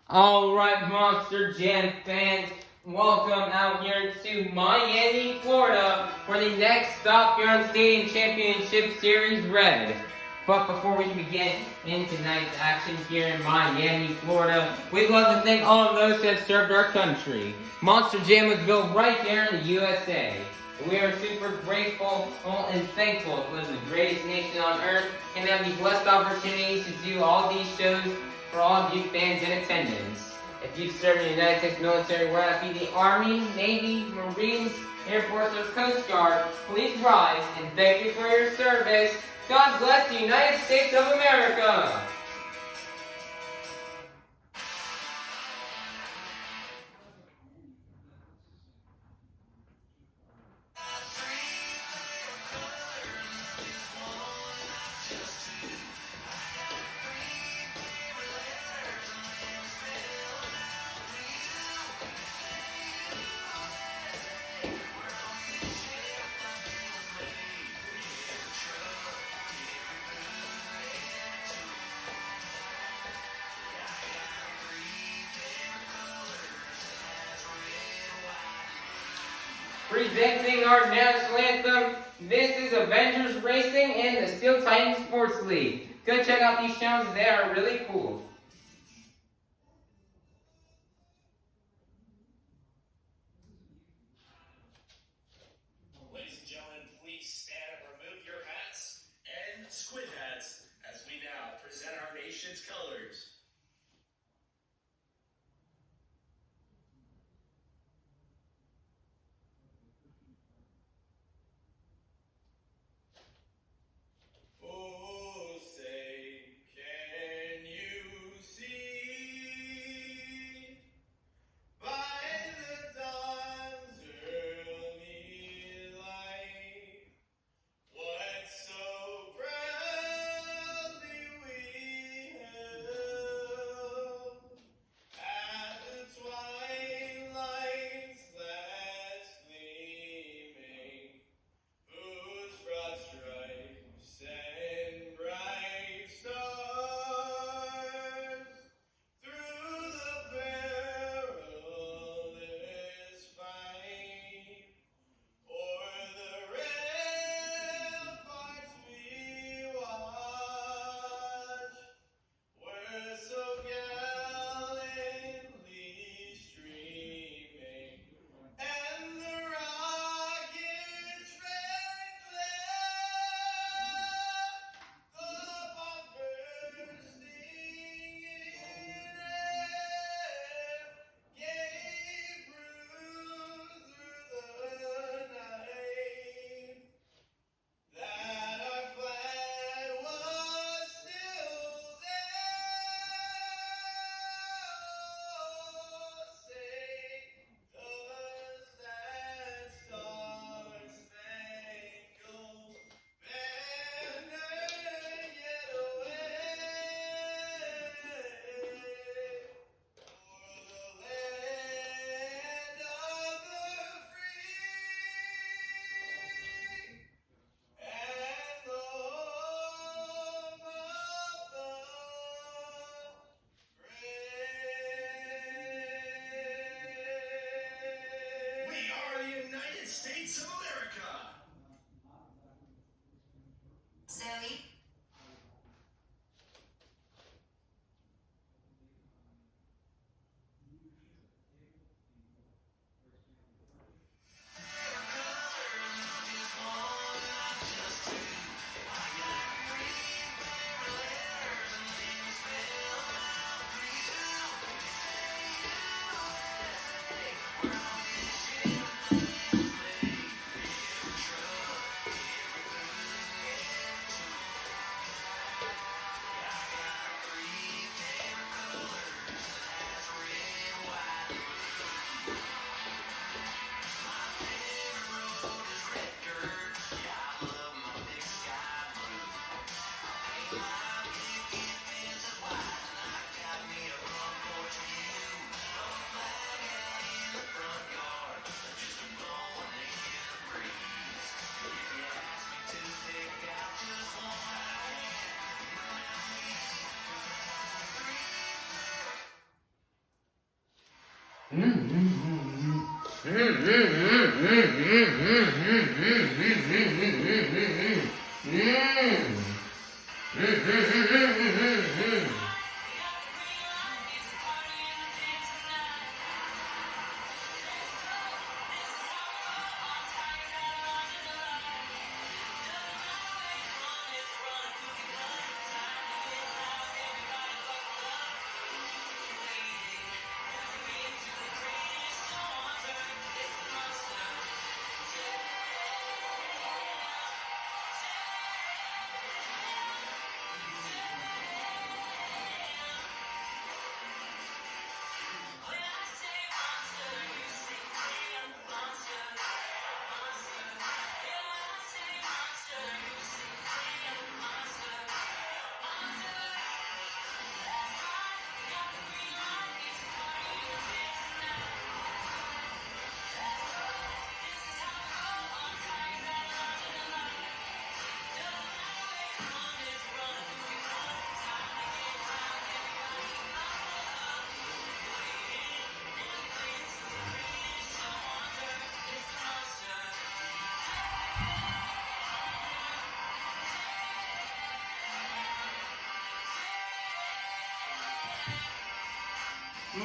Alright, Monster Jam fans, welcome out here to Miami, Florida for the next stop here on Stadium Championship Series Red. But before we begin in tonight's action here in Miami, Florida, we'd love to thank all of those who have served our country. Monster Jam was built right here in the USA. We are super grateful and thankful to live in the greatest nation on earth and have the blessed opportunity to do all these shows for all of you fans in attendance. If you've served in the United States military, whether that be the Army, Navy, Marines, Air Force, or Coast Guard, please rise and thank you for your service. God bless the United States of America. Presenting our national anthem, this is Avengers Racing and the Steel Titan Sports League. Go check out these channels, they are really cool. Ladies and gentlemen, please stand and remove your hats and squid hats as we now present our nation's colors. Oh, say, can you see by the dawn's early light what so proudly we have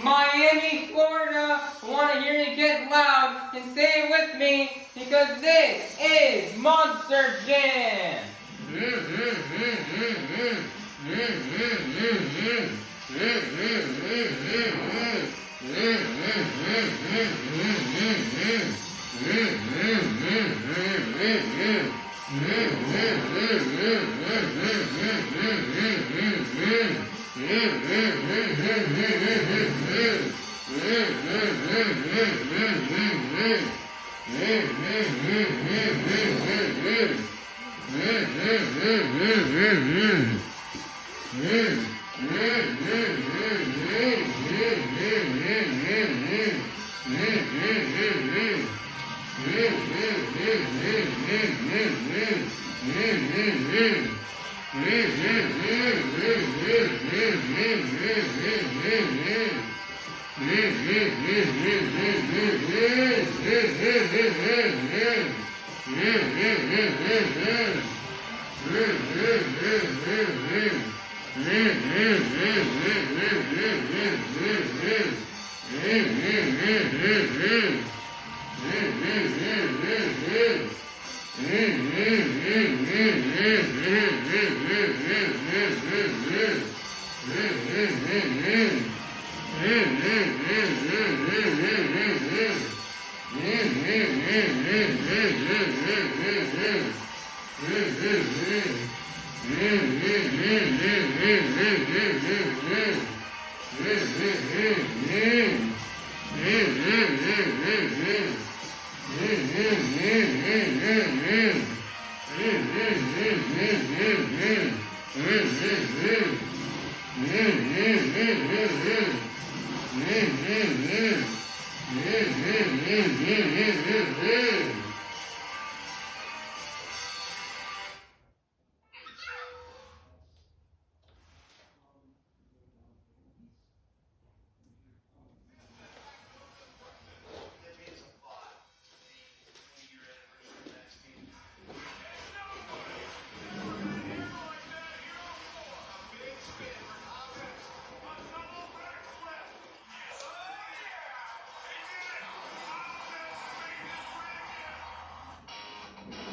Miami, Florida, I want to hear you get loud and say it with me because this is Monster Jam.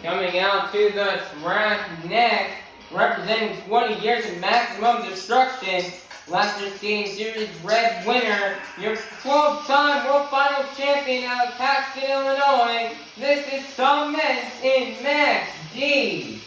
Coming out to the track next, representing 20 years of maximum destruction, last year's Skating Series Red winner, your 12-time World Finals champion out of Paxton, Illinois. This is Comments in Max D.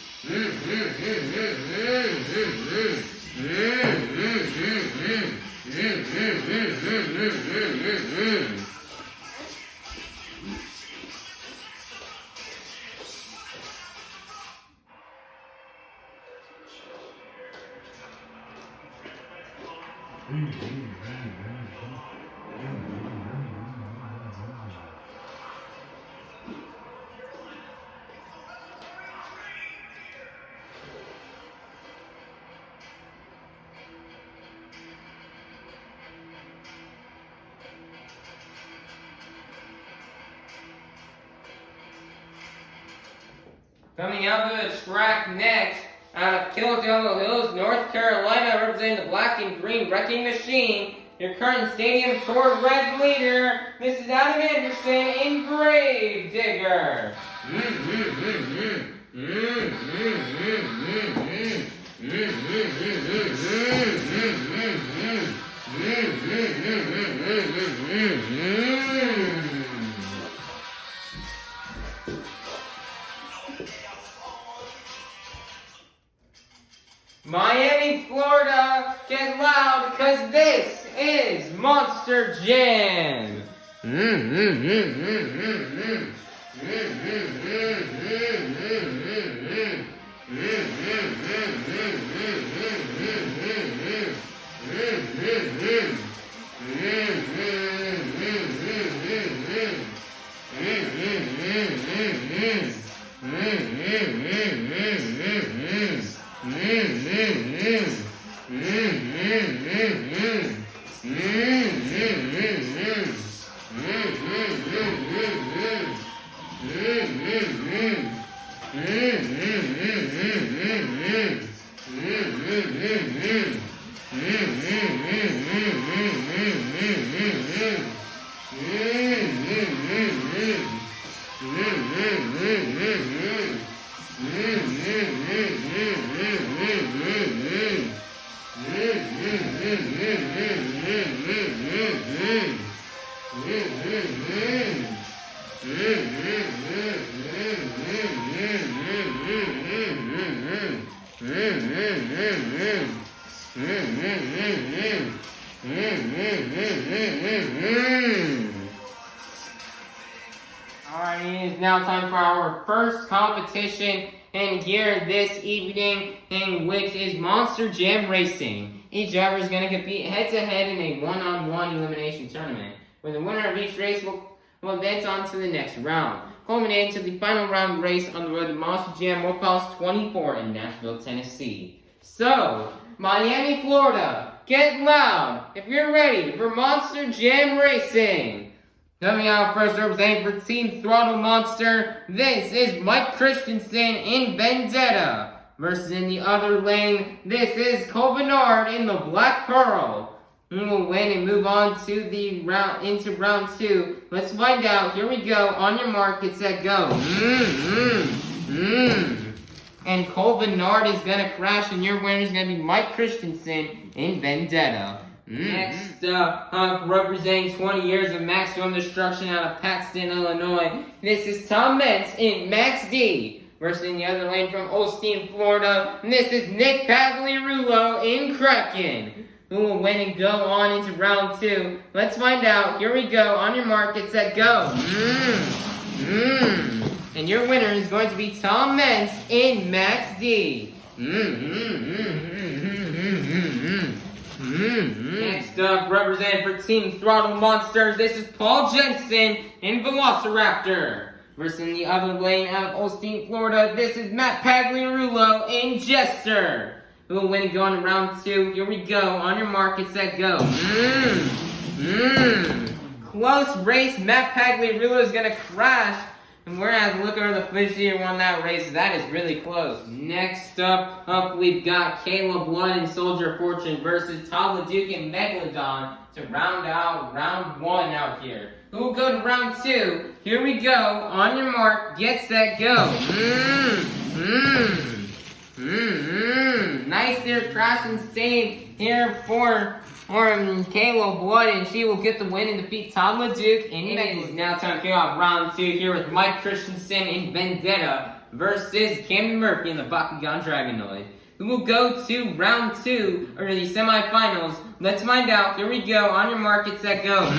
Coming out to the track next, out of Philadelphia Hills, North Carolina, representing the black and green Wrecking Machine, your current Stadium Tour Red leader, Mrs. Adam Anderson in Grave Digger. Miami, Florida, get loud because this is Monster Jam. Alright, it is now time for our first competition and here this evening, in which is Monster Jam Racing. Each driver is going to compete head-to-head in a one-on-one elimination tournament, where the winner of each race will advance on to the next round, culminating to the final round race on the road to Monster Jam Workhouse 24 in Nashville, Tennessee. So, Miami, Florida, get loud if you're ready for Monster Jam Racing. Coming out first, representing for Team Throttle Monster, this is Mike Christensen in Vendetta. Versus in the other lane, this is Cole Bernard in the Black Pearl. Who will win and move on to the into round 2? Let's find out. Here we go. On your mark, get set, go. And Cole Bernard is going to crash, and your winner is going to be Mike Christensen in Vendetta. Next up, representing 20 years of maximum destruction out of Paxton, Illinois, this is Tom Mentz in Max D. Versus in the other lane from Osteen, Florida, this is Nick Pagliarulo in Kraken. Who will win and go on into round 2? Let's find out. Here we go. On your mark, get set, go. And your winner is going to be Tom Mentz in Max D. Next up, representing for Team Throttle Monster, this is Paul Jensen in Velociraptor. Versus in the other lane out of Osteen, Florida, this is Matt Pagliarulo in Jester. Who will win and go on to round 2? Here we go. On your mark, get set, go. Close race. Matt Pagliarulo is going to crash. And whereas, look over the footage here, won that race. That is really close. Next up we've got Caleb Blood and Soldier Fortune versus Todd LeDuc and Megalodon to round out round 1 out here. Who will go to round 2? Here we go. On your mark, get set, go. Nice there, crash and save here for Caleb Blood, and she will get the win and defeat Todd LeDuc. And it is now time to kick off round 2 here with Mike Christensen in Vendetta versus Camden Murphy in the Bakugan Dragonoid. Who will go to round 2, or the semifinals? Let's find out. Here we go. On your mark, get set, go.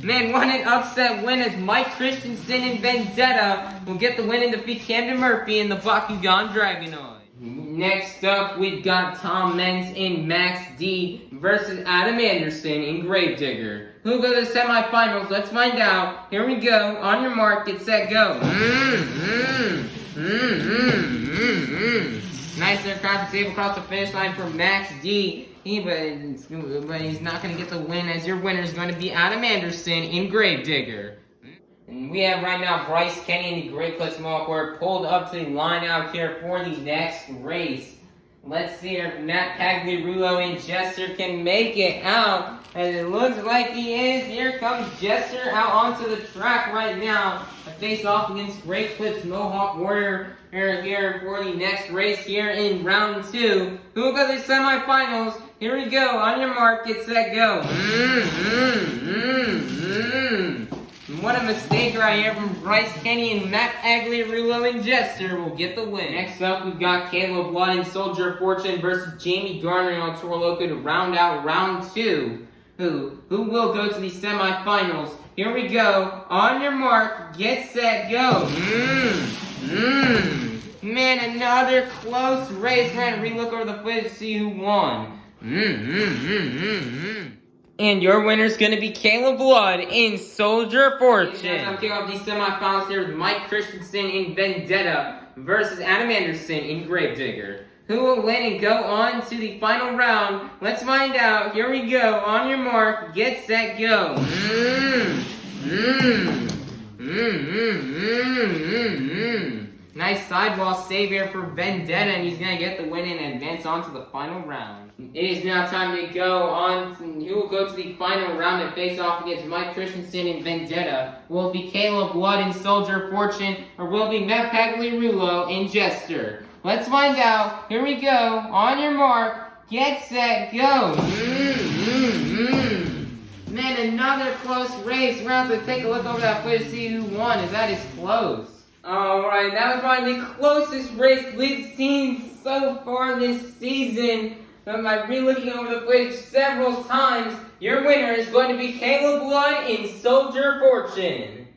Man, what an upset win as Mike Christensen in Vendetta will get the win and defeat Camden Murphy in the Bakugan Dragonoid. Next up, we've got Tom Mentz in Max D versus Adam Anderson in Gravedigger. Who'll go to the semifinals? Let's find out. Here we go. On your mark, get set, go. Nice there, crash and save across the finish line for Max D. But he's not going to get the win, as your winner is going to be Adam Anderson in Gravedigger. And we have right now Bryce Kenny and the Great Clips Mohawk pulled up to the line out here for the next race. Let's see if Matt Pagliarulo and Jester can make it out. And it looks like he is. Here comes Jester out onto the track right now. A face off against Great Clips Mohawk Warrior here for the next race here in round 2. Who will go to the semifinals? Here we go. On your mark, get set, go. What a mistake right here from Bryce Kenny and Matt Pagliarulo and Jester will get the win. Next up, we've got Caleb Blood and Soldier of Fortune versus Jamie Garner on Toro Loco to round out round 2. Who will go to the semifinals? Here we go. On your mark, get set, go. Man, another close race. We're gonna relook over the footage to see who won. And your winner's gonna be Caleb Blood in Soldier of Fortune. I'm kicking off these semifinals here with Mike Christensen in Vendetta versus Adam Anderson in Gravedigger. Who will win and go on to the final round? Let's find out. Here we go. On your mark, get set, go. Nice sidewall save here for Vendetta, and he's going to get the win and advance on to the final round. It is now time to go on. Who will go to the final round and face off against Mike Christensen and Vendetta? Will it be Caleb Blood and Soldier of Fortune, or will it be Matt Pagliarulo and Jester? Let's find out. Here we go. On your mark, get set, go. Man, another close race. We're going to have to take a look over that footage to see who won, as that is close. Alright, that was probably the closest race we've seen so far this season. By re-looking over the footage several times, your winner is going to be Caleb Blood in Soldier of Fortune.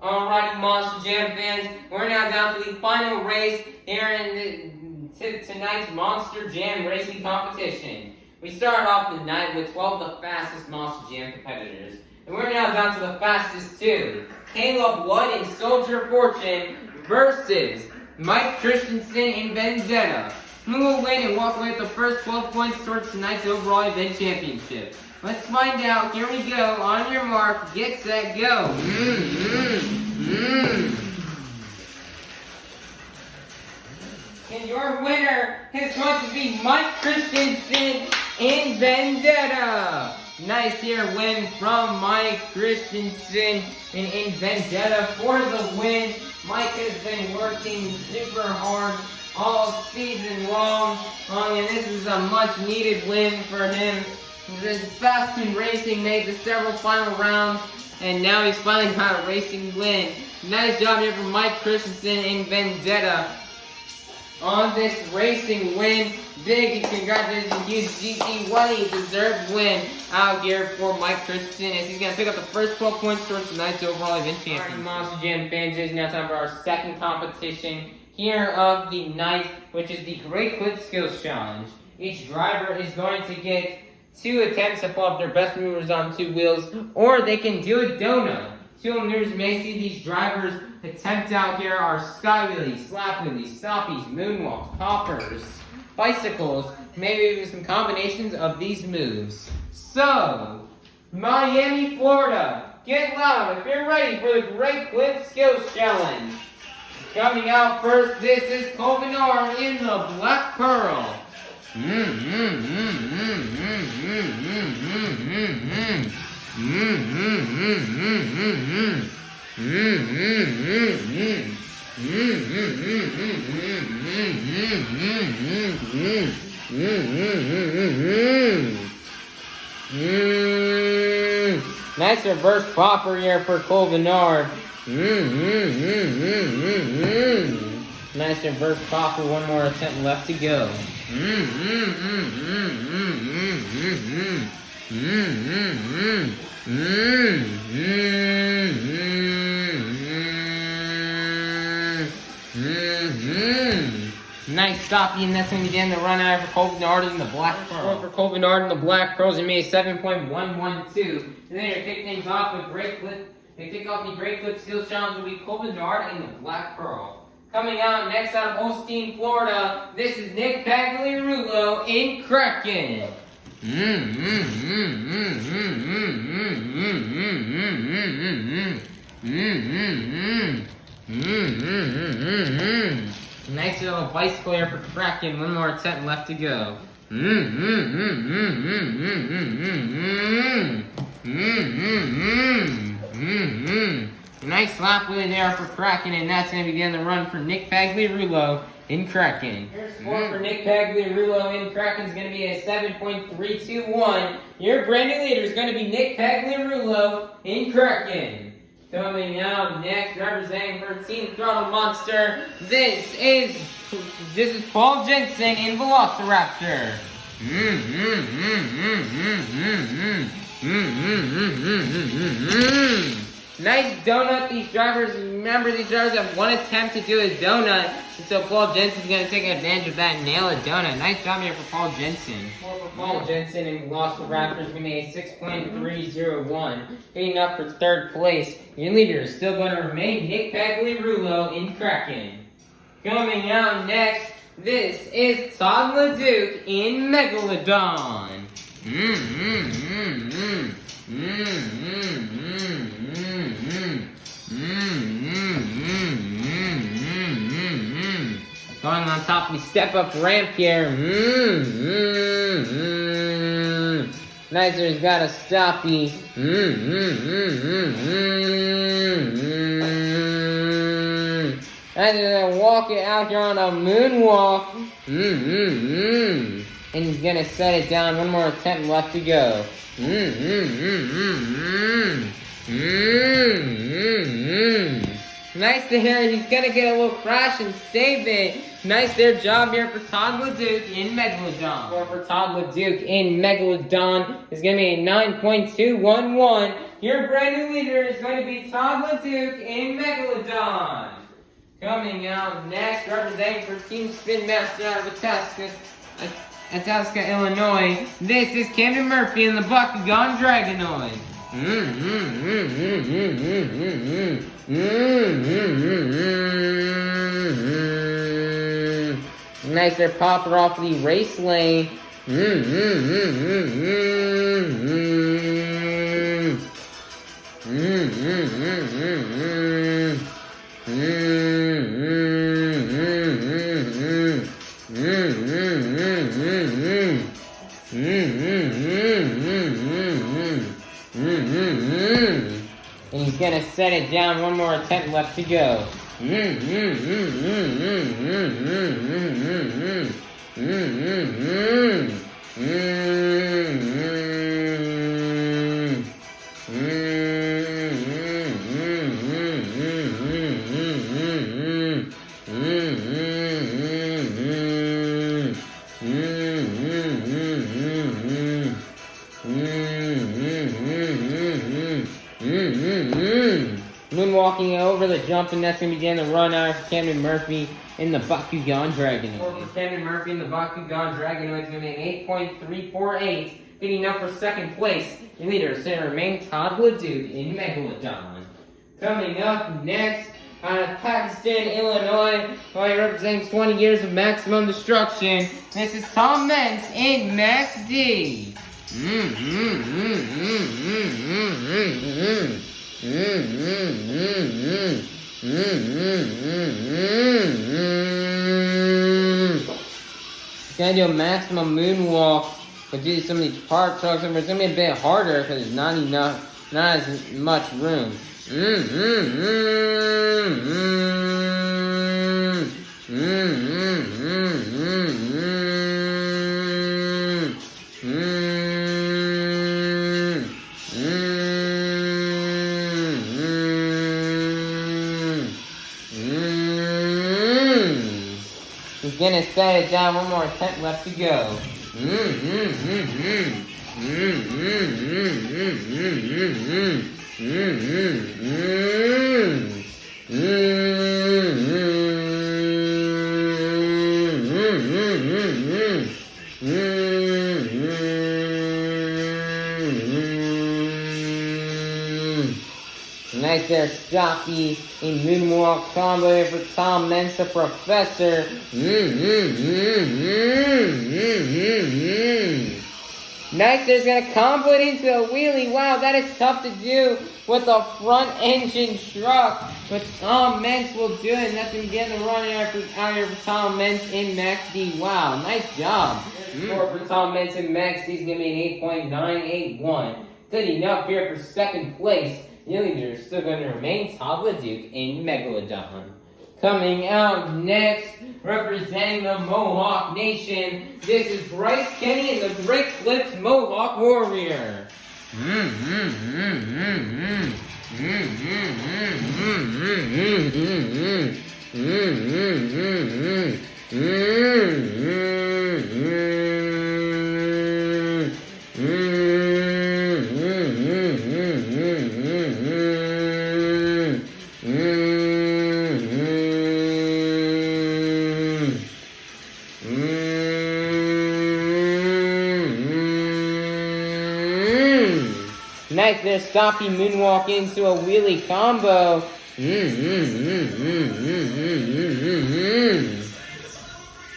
Alrighty, Monster Jam fans, we're now down to the final race here in tonight's Monster Jam racing competition. We started off the night with 12 of the fastest Monster Jam competitors, and we're now down to the fastest 2. Caleb Blood and Soldier of Fortune versus Mike Christensen in Vendetta. Who will win and walk away with the first 12 points towards tonight's overall event championship? Let's find out. Here we go. On your mark, get set, go. And your winner is going to be Mike Christensen in Vendetta. Nice here win from Mike Christensen in Vendetta for the win. Mike has been working super hard all season long, and this is a much needed win for him. This Fast Racing made the several final rounds, and now he's finally got a racing win. Nice job here from Mike Christensen in Vendetta on this racing win. Big congratulations to you, GT. What a deserved win out here for Mike Christensen, as he's going to pick up the first 12 points towards tonight's overall event championship. Alright, Monster Jam fans, it is now time for our second competition here of the night, which is the Great Clip Skills Challenge. Each driver is going to get 2 attempts to pull off their best maneuvers on 2 wheels, or they can do a donut. 2 maneuvers you may see these drivers attempt out here are sky wheelies, slap wheelies, stoppies, moonwalks, poppers, bicycles, maybe even some combinations of these moves. So, Miami, Florida, get loud if you're ready for the Great Clip Skills Challenge. Coming out first, this is Colvinar in the Black Pearl. Nice reverse popper here for Colvinar. Nice reverse pop with one more attempt left to go. Nice stoppie, and that's going to begin the run out for Colvin Arden in the black pearl. For Colvin Arden, the black pearls, he made 7.112. And then you kick things off with great flip. They kick off the great flip skills challenge will be Colvin Arden in the black pearl. Coming out next out of Holstein, Florida, this is Nick Pagliarulo in Kraken. Nice little bicycle here for Kraken. One more attempt left to go. Nice slap wheel there for Kraken, and that's going to begin the run for Nick Pagliarulo in Kraken. Your score for Nick Pagliarulo in Kraken is going to be a 7.321. Your brand new leader is going to be Nick Pagliarulo in Kraken. Coming out next, representing for Team Throttle Monster, this is Paul Jensen in Velociraptor. Nice donut, these drivers. Remember, these drivers have one attempt to do a donut, and so Paul Jensen's going to take advantage of that and nail a donut. Nice job here for Paul Jensen. For Paul Jensen and Velociraptors, we made 6.301. Getting up for third place. Your leader is still going to remain Nick Pagliarulo in Kraken. Coming out next, this is Todd LeDuc in Megalodon. Going on top of the step-up ramp here. Nicer's got a stoppie. Nicer's gonna walk it out here on a moonwalk. And he's gonna set it down. One more attempt left to go. Nice to hear. He's gonna get a little crash and save it. Nice there job here for Todd LeDuc in Megalodon. Score for Todd LeDuc in Megalodon is gonna be a 9.211. Your brand new leader is going to be Todd LeDuc in Megalodon. Coming out next, representing for Team Spin Master out of Itasca, Illinois, this is Camden Murphy in the Bakugan Dragonoid. Nice, they're popping off the race lane. And he's gonna set it down. One more attempt left to go. Moonwalking over the jump, and that's going to begin the run out for Camden Murphy in the Bakugan Dragonoid. For Camden Murphy in the Bakugan Dragonoid is going to be an 8.348, getting up for second place. Your leader is going to remain Todd LeDuc in Megalodon. Coming up next, out of Pakistan, Illinois, representing 20 years of maximum destruction, this is Tom Mentz in Max D. Gonna do a maximum moonwalk, but do some of these park trucks, and it's gonna be a bit harder because there's not as much room. gonna set it down. One more attempt left to go. Nice there, Stocky. A moonwalk combo for Tom Mensa Professor. Nice there's gonna combo it into a wheelie. Wow, that is tough to do with a front engine truck. But Tom Mentz will do it, and that's gonna get the run out here for Tom Mentz in Max D. Wow, nice job. Score for Tom Mentz in Max D is gonna be an 8.981. Good enough here for second place. The leaders still going to remain Todd LeDuc in Megalodon. Coming out next, representing the Mohawk Nation, this is Bryce Kenny and the Great Clips Mohawk Warrior. Nice there, Stoppy moonwalk into a wheelie combo.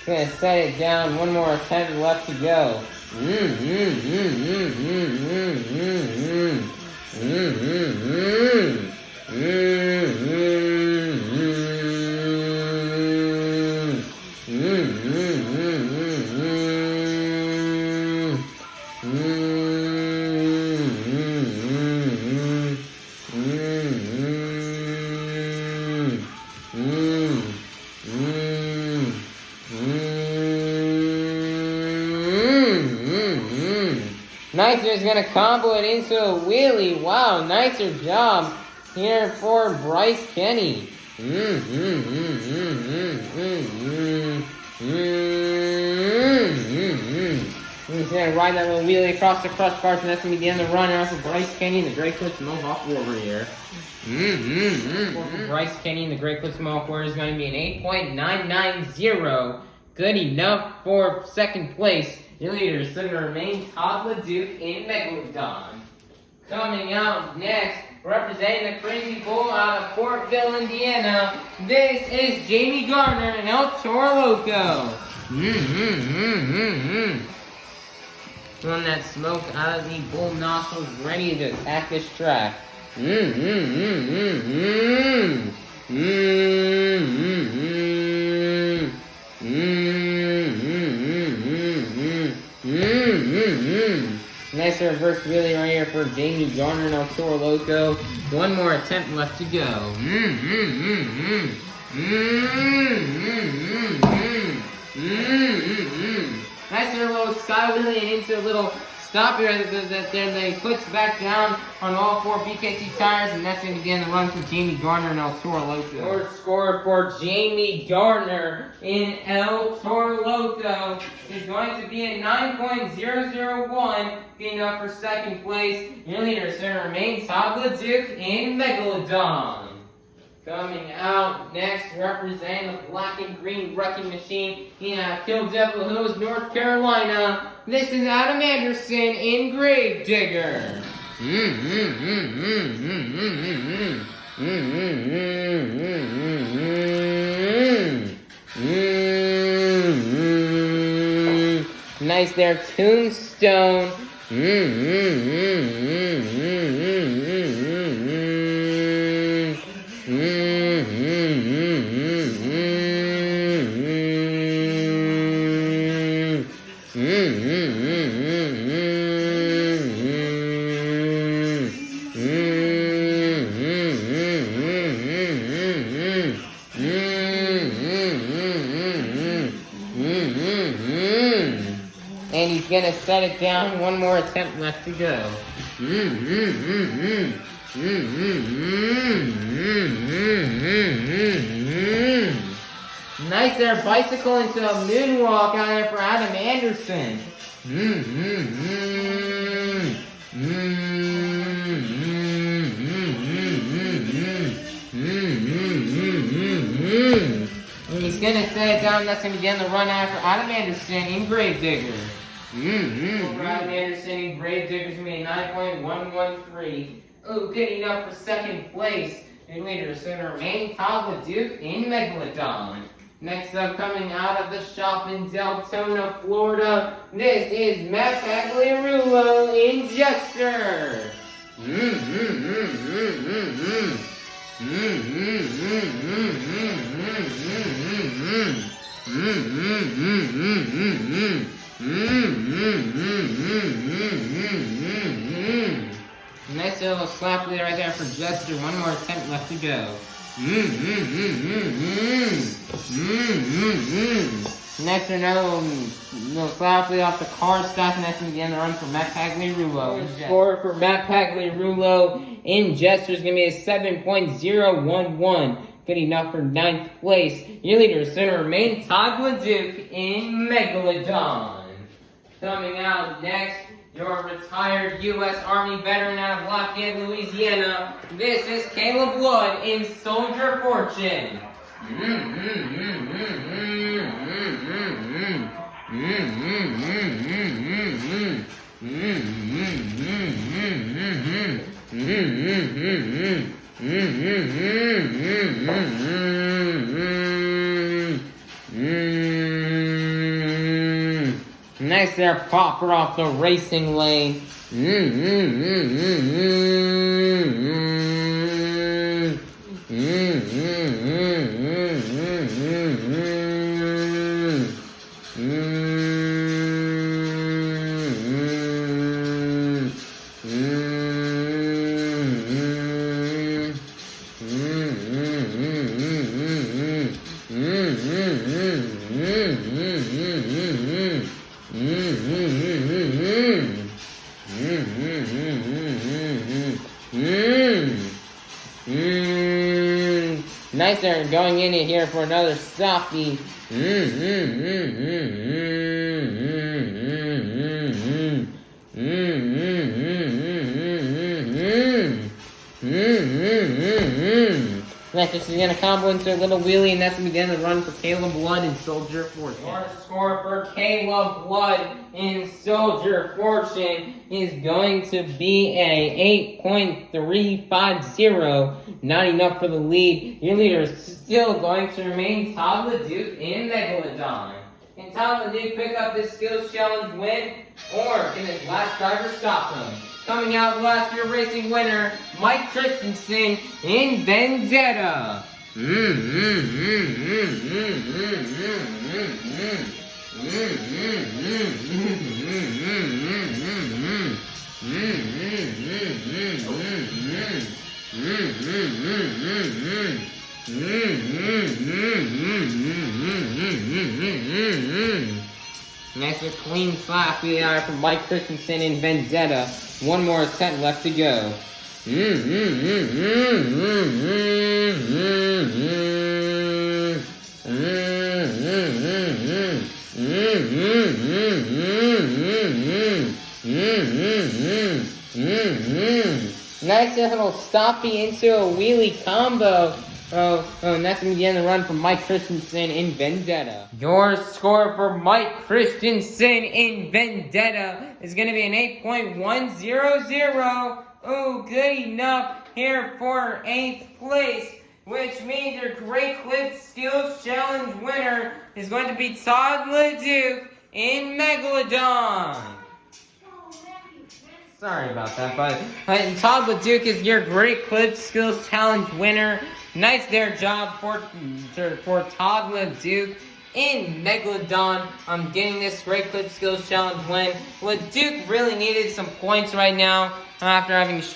Gonna set it down. One more attempt left to go. Nicer is going to combo it into a wheelie. Wow, nicer job here for Bryce Kenny. He's going to ride that little wheelie across the crush parts, and that's going to be the end of the run for Bryce Kenny and the Great Clips Mohawk Warrior. Bryce Kenny and the Great Clips Mohawk Warrior is going to be an 8.990. Good enough for second place. Your leaders still going to remain Todd LeDuc in Megalodon. Coming out next, representing the Crazy Bull out of Portville, Indiana, this is Jamie Gardner and El Toro Loco. One that smoke out of the bull nostrils, ready to attack this track. Nice reverse wheelie right here for Jamie Garner and El Toro Loco. One more attempt left to go. Nice little sky wheelie and into a little stop here that they puts back down on all four BKT tires, and that's going to begin the run for Jamie Garner and El Toro Loco. Your score for Jamie Garner in El Toro Loco is going to be a 9.001, good enough for second place. Your leader is going to remain Todd LeDuc in Megalodon. Coming out next, representing the black and green wrecking machine in Kill Devil Hills, North Carolina. This is Adam Anderson in Gravedigger. Nice there, Tombstone. And he's gonna set it down. One more attempt left to go. Nice there, bicycle into a moonwalk out there for Adam Anderson. And he's gonna set it down. That's gonna begin the run out for Adam Anderson in Gravedigger. For Adam Anderson in Gravedigger's gonna be a 9.113. Oh, good enough for second place. Your leader is gonna remain Todd Duke in Megalodon. Next up, coming out of the shop in Deltona, Florida, this is Matt Pagliarulo in Jester. Nice little slap lead right there for Jester. One more attempt left to go. Next, another little slap lead off the car stop. Next, again, the run for Matt Pagliarulo. Score for Matt Pagliarulo in Jester is going to be a 7.011. Good enough for 9th place. Your leader is going to remain Todd LeDuc in Megalodon. Coming out next, your retired U.S. Army veteran out of Lafayette, Louisiana. This is Caleb Blood in Soldier Fortune. Nice there, popper off the racing lane. Nice there, going in here for another softie. Next, this is going to combo into a little wheelie, and that's going to begin the run for Caleb Blood in Soldier Fortune. Your score for Caleb Blood in Soldier Fortune is going to be a 8.350. Not enough for the lead. Your leader is still going to remain Todd LeDuc in Megalodon. Can Todd LeDuc pick up this skills challenge win, or can his last driver stop him? Coming out last year racing winner, Mike Christensen in Vendetta. Nice and clean slap from Mike Christensen in Vendetta. One more attempt left to go. Nice little stoppie into a wheelie combo. Oh, and that's going to begin the run from Mike Christensen in Vendetta. Your score for Mike Christensen in Vendetta is going to be an 8.100. Oh, good enough here for 8th place, which means your Great Clip Skills Challenge winner is going to be Todd LeDuc in Megalodon. Sorry about that, but Todd LeDuc is your Great Clip Skills Challenge winner. Nice there job for Todd LeDuc in Megalodon. I'm getting this Great Clip Skills Challenge win. LeDuc really needed some points right now after having had some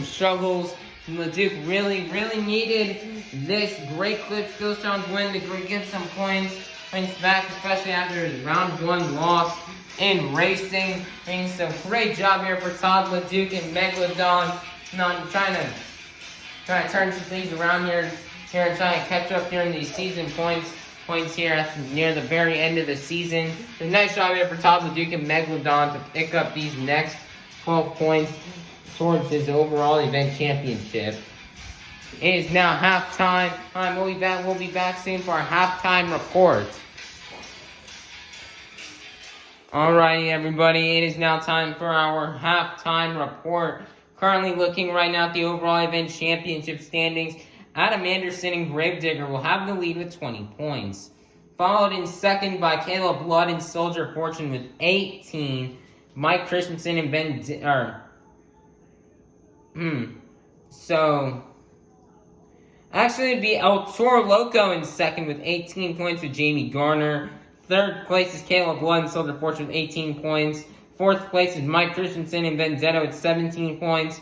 struggles. LeDuc really needed this Great Clip Skills Challenge win to get some points back, especially after his round 1 loss in racing. So great job here for Todd LeDuc in Megalodon. I'm trying to turn some things around here here trying to catch up here in these season points here near the very end of the season. A nice job here for Todd LeDuc and Megalodon to pick up these next 12 points towards his overall event championship. It is now halftime. We'll be back soon for our halftime report. Alrighty, everybody. It is now time for our halftime report. Currently looking right now at the overall event championship standings. Adam Anderson and Gravedigger will have the lead with 20 points. Followed in second by Caleb Blood and Soldier Fortune with 18. Mike Christensen and Actually, it'd be El Toro Loco in second with 18 points with Jamie Garner. Third place is Caleb Blood and Soldier Fortune with 18 points. Fourth place is Mike Christensen and Vendetta with 17 points.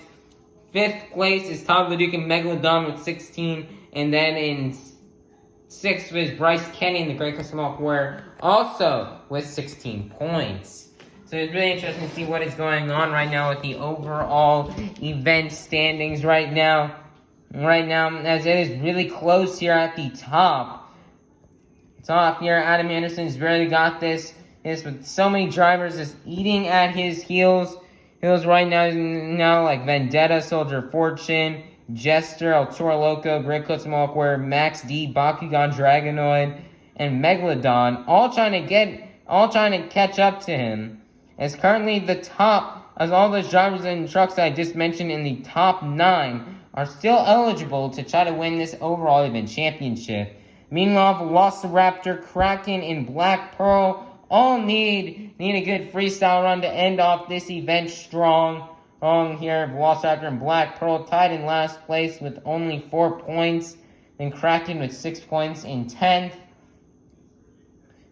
Fifth place is Todd LeDuc and Megalodon with 16. And then in sixth is Bryce Kenny and the Great Custom Warrior also with 16 points. So it's really interesting to see what is going on right now with the overall event standings right now. As it is really close here at the top. Top here, Adam Anderson's really got this with so many drivers just eating at his heels right now like Vendetta, Soldier Fortune, Jester, El Toro Loco, Great Custom Warrior, Max D, Bakugan Dragonoid, and Megalodon, all trying to catch up to him. As currently the top, as all those drivers and trucks that I just mentioned in the top 9 are still eligible to try to win this overall event championship. Meanwhile, Velociraptor, Kraken, and Black Pearl all need a good freestyle run to end off this event strong. Here, Velociraptor and Black Pearl tied in last place with only 4 points. Then Kraken with 6 points in 10th.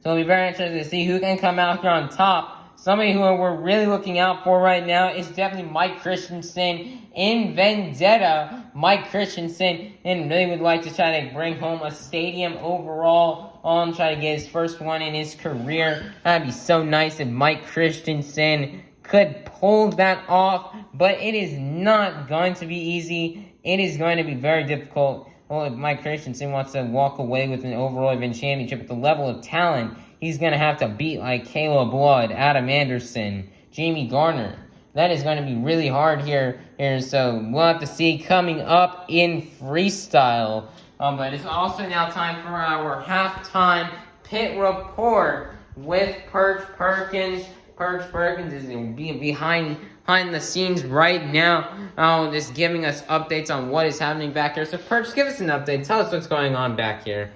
So it'll be very interesting to see who can come out here on top. Somebody who we're really looking out for right now is definitely Mike Christensen in Vendetta. Mike Christensen and really would like to try to bring home a stadium overall and try to get his first one in his career. That'd be so nice if Mike Christensen could pull that off, but it is not going to be easy. It is going to be very difficult. Well, if Mike Christensen wants to walk away with an overall event championship at the level of talent, he's going to have to beat like Caleb Blood, Adam Anderson, Jamie Garner. That is going to be really hard here. So we'll have to see coming up in freestyle. But it's also now time for our halftime pit report with Perch Perkins. Perch Perkins is behind the scenes right now, just giving us updates on what is happening back here. So Perch, give us an update. Tell us what's going on back here.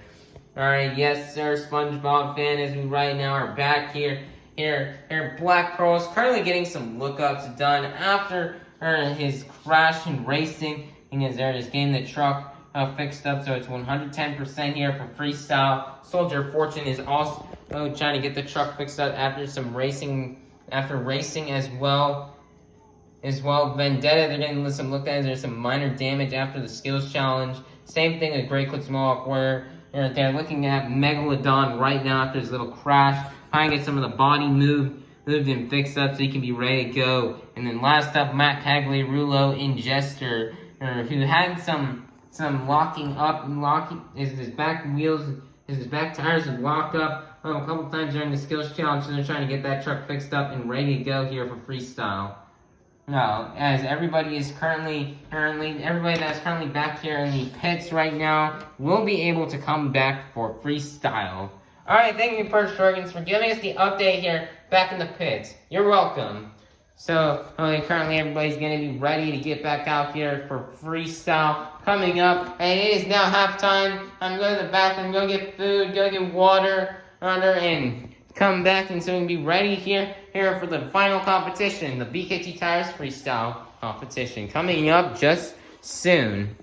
Alright, yes sir, SpongeBob fan, as we right now are back here. Black Pearl is currently getting some lookups done after his crash and racing. They're just getting the truck fixed up, so it's 110% here for freestyle. Soldier Fortune is also trying to get the truck fixed up after racing as well. Vendetta, they're getting some looked at. There's some minor damage after the skills challenge. Same thing with Great Clips Mohawk, where they're looking at Megalodon right now after his little crash. Trying to get some of the body moved and fixed up so he can be ready to go. And then last up, Matt Cagley, Rulo, and Jester, who had some locking up and his back tires would lock up a couple times during the skills challenge, so they're trying to get that truck fixed up and ready to go here for freestyle. Now, as everybody that's currently back here in the pits right now will be able to come back for freestyle. Alright, thank you, Perch Perkins, for giving us the update here back in the pits. You're welcome. So, currently everybody's going to be ready to get back out here for freestyle coming up. And it is now halftime. I'm going to the bathroom, go get food, go get water, and come back, and so we can be ready here for the final competition, the BKT Tires Freestyle competition, coming up just soon.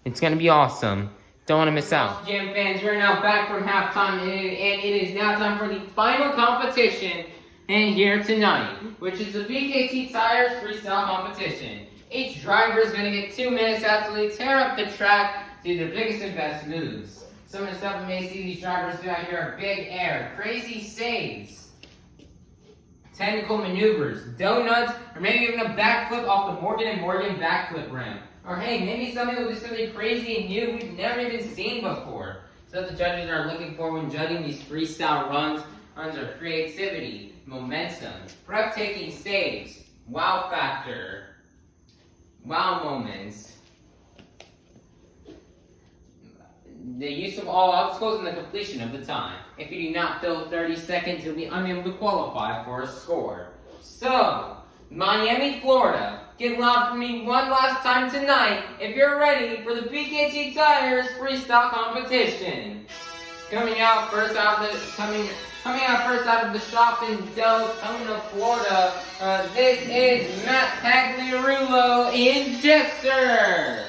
It's going to be awesome. Don't want to miss out. Jam fans, we're now back from halftime, and it is now time for the final competition here tonight, which is the BKT Tires Freestyle competition. Each driver is going to get 2 minutes to absolutely tear up the track, do their biggest and best moves. Some of the stuff we may see these drivers do out here are big air, crazy saves, technical maneuvers, donuts, or maybe even a backflip off the Morgan & Morgan backflip ramp. Or hey, maybe somebody will do something crazy and new we've never even seen before. So the judges are looking for when judging these freestyle runs are creativity, momentum, breathtaking saves, wow factor, wow moments, the use of all obstacles, and the completion of the time. If you do not fill 30 seconds, you'll be unable to qualify for a score. So, Miami, Florida, get loud for me one last time tonight if you're ready for the BKT Tires Freestyle Competition. Coming out first out of the shop in Deltona, Florida, this is Matt Pagliarulo in Jester.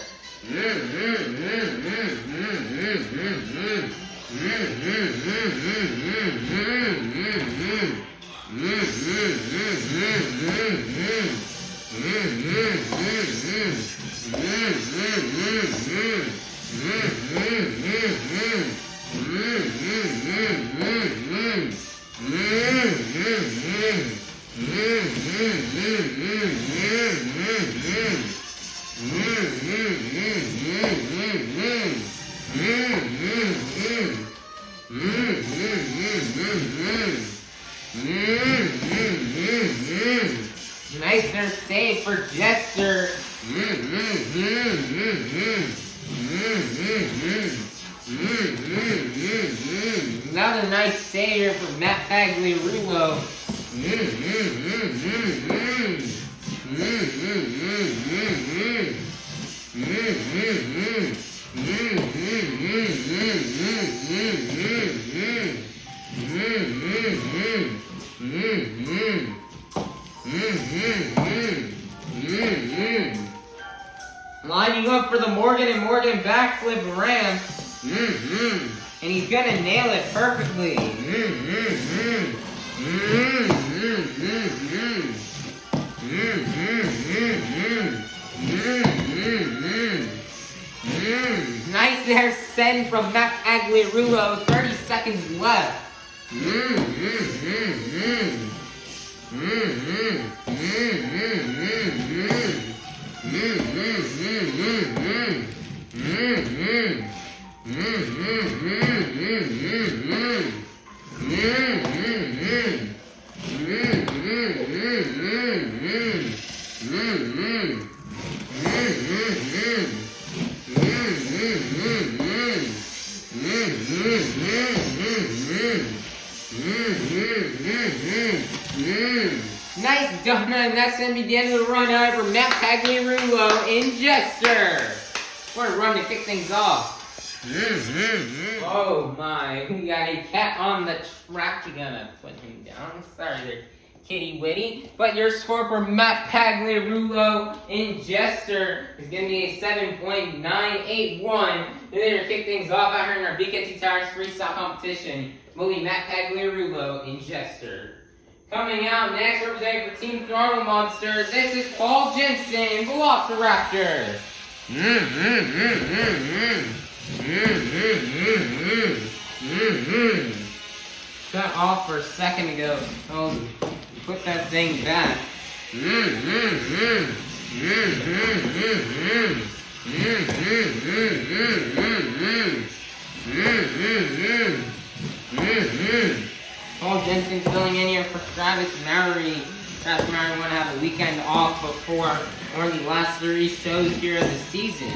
Nice there save for Jester. Another nice save here for Matt Pagliarulo. Lining up for the Morgan & Morgan backflip ramp. And he's gonna nail it perfectly. Nice there send from Matt Pagliarulo. 30 seconds left. Nice donut, and that's going to be the end of the run out for Matt Pagliarulo in Jester. What a run to kick things off. Oh my, we got a cat on the track. You're gonna put him down. Sorry there, kitty witty. But your score for Matt Pagliarulo in Jester is gonna be a 7.981. They're gonna kick things off out here in our BKT Tires Freestyle Competition. Will be Matt Pagliarulo in Jester. Coming out next, representing for Team Throttle Monster, this is Paul Jensen, Velociraptor. Cut off for a second ago. Oh, put that thing back. Paul Jensen filling in here for Travis Mowry. Travis Mowry want to have a weekend off before one of the last 3 shows here of the season.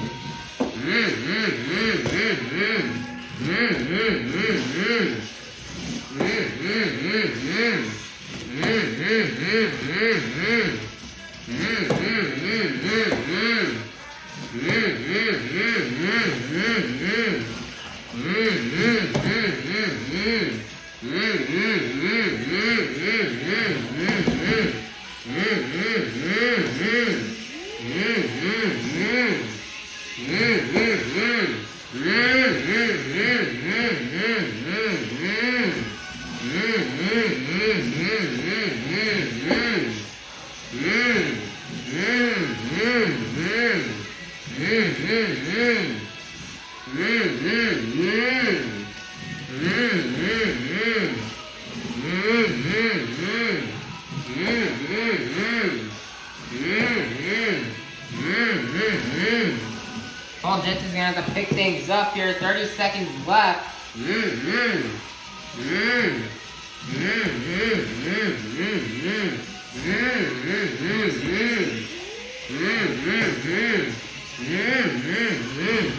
Paul Jets is gonna have to pick things up here. 30 seconds left.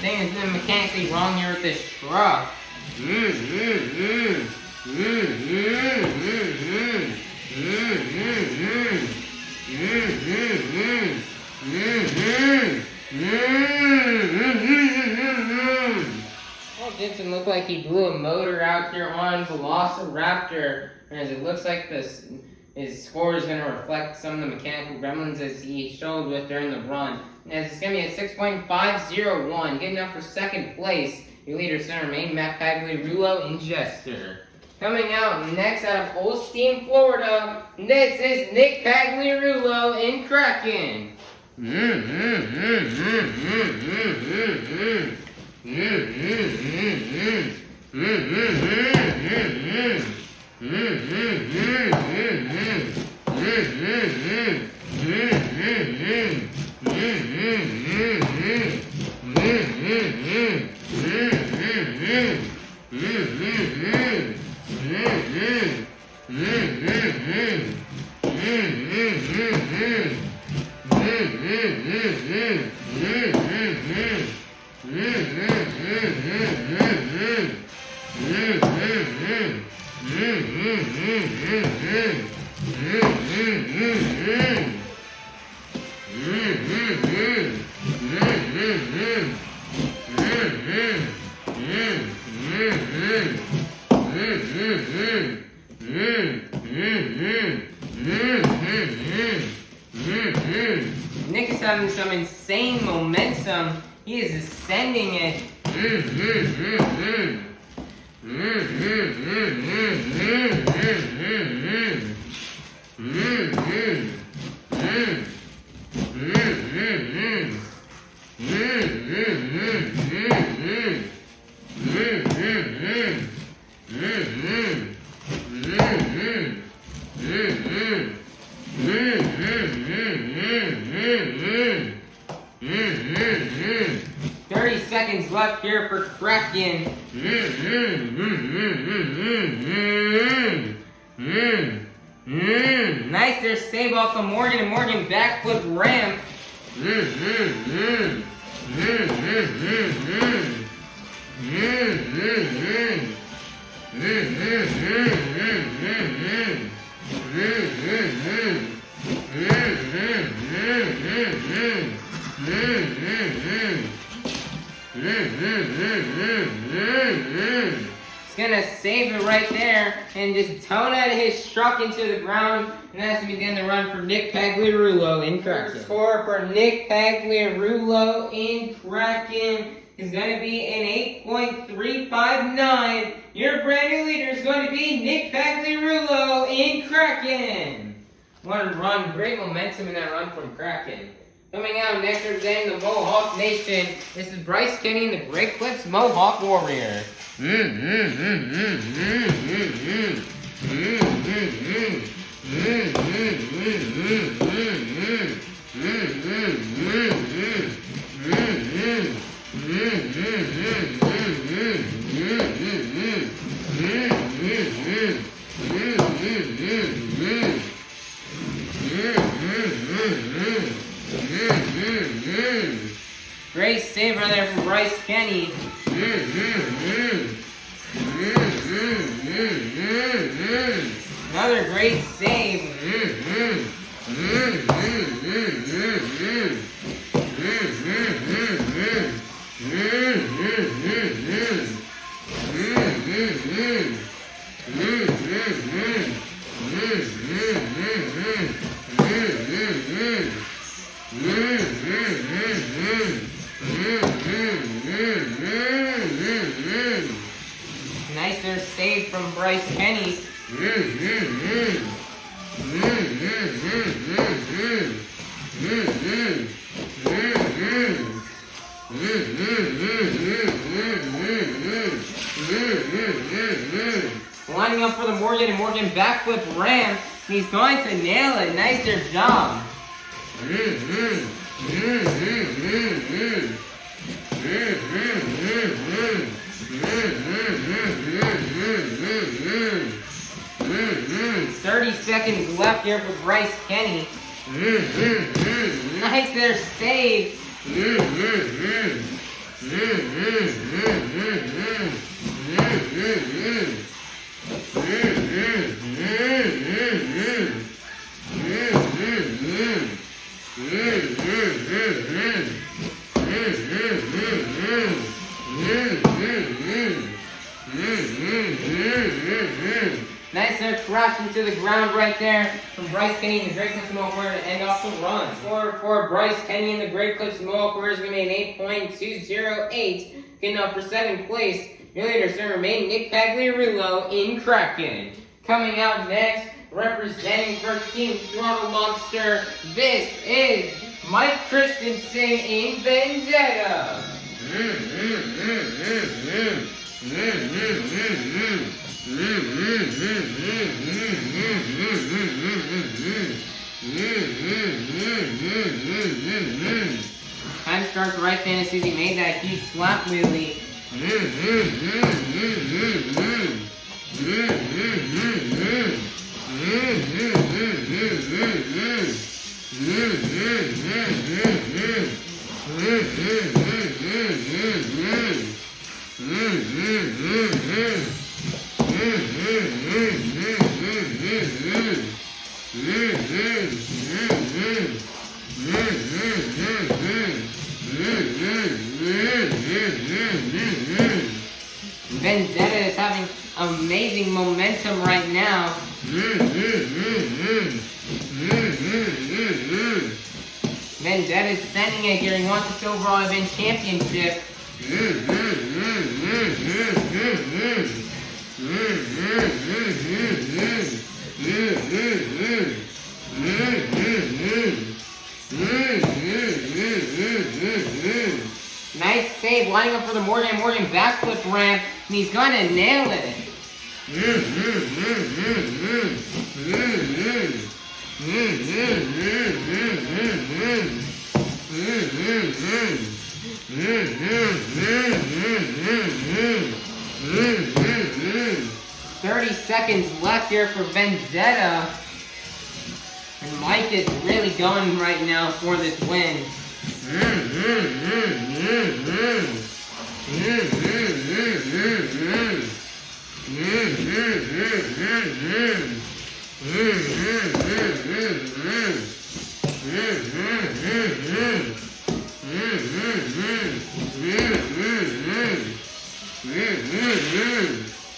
Things been mechanically wrong here with this truck. Well, Jensen looked like he blew a motor out here on Velociraptor, as it looks like his score is going to reflect some of the mechanical gremlins as he showed with during the run. And as it's going to be a 6.501, getting up for second place, your leader center main Matt Pagliarulo and Jester. Coming out next out of Holstein, Florida, this is Nick Pagliarulo in Kraken. Nick is having some insane momentum. He is ascending it. Seconds left here for Kraken. Nice there save off the Morgan and Morgan backflip ramp. He's gonna save it right there and just tone out his truck into the ground, and that's gonna begin the run for Nick Pagliarulo in Kraken. Score for Nick Pagliarulo in Kraken is gonna be an 8.359. Your brand new leader is going to be Nick Pagliarulo in Kraken. What a run! Great momentum in that run from Kraken. Coming out next representing the Mohawk Nation, this is Bryce Kenny and the Great Clips Mohawk Warrior. Great save right there from Bryce Kenny. Another great save. Nice there save from Bryce Kenny. Lining up for the Morgan and Morgan backflip ramp. He's going to nail it. Nice there job. seconds left here for Bryce Kenny. Nice there, save. Nice there, crashing to the ground right there from Bryce Kenny and the Great Clips Mohawk Warrior to end off the run. Score for Bryce Kenny and the Great Clips Mohawk Warriors, we made 8.208. Getting up for second place, your leader still remain Nick Pagliarulo in Kraken. Coming out next, representing for Team Throttle Monster, this is Mike Christensen in Vendetta. Time starts right then as soon as he made that huge slap wheelie. Vendetta is having amazing momentum right now. Vendetta is sending it here. He wants the Silver Event Championship. Nice save, lining up for the Morgan backflip ramp, and he's gonna nail it. "30 seconds left here for Vendetta. And Mike is really going right now for this win.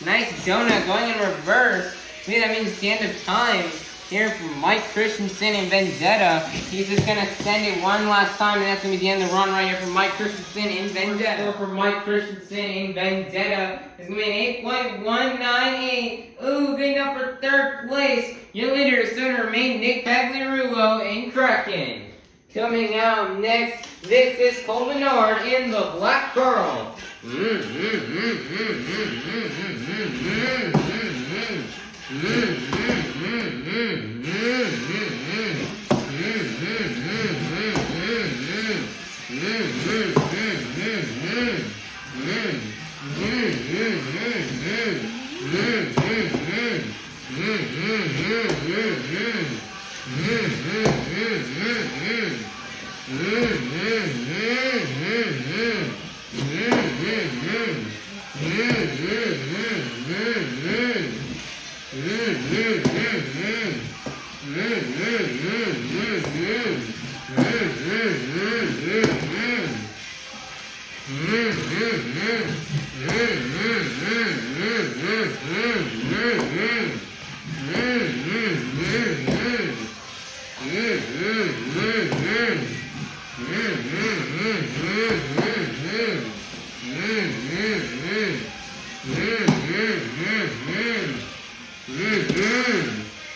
Nice donut going in reverse. Maybe that means the end of time here from Mike Christensen and Vendetta. He's just going to send it one last time, and that's going to be the end of the run right here from Mike Christensen and Vendetta. For Mike Christensen and Vendetta, it's going to be an 8.198. Ooh, good enough for third place. Your leader is still to remain Nick Pagliarulo in Kraken. Coming out next, this is Cole Menard in the Black Pearl.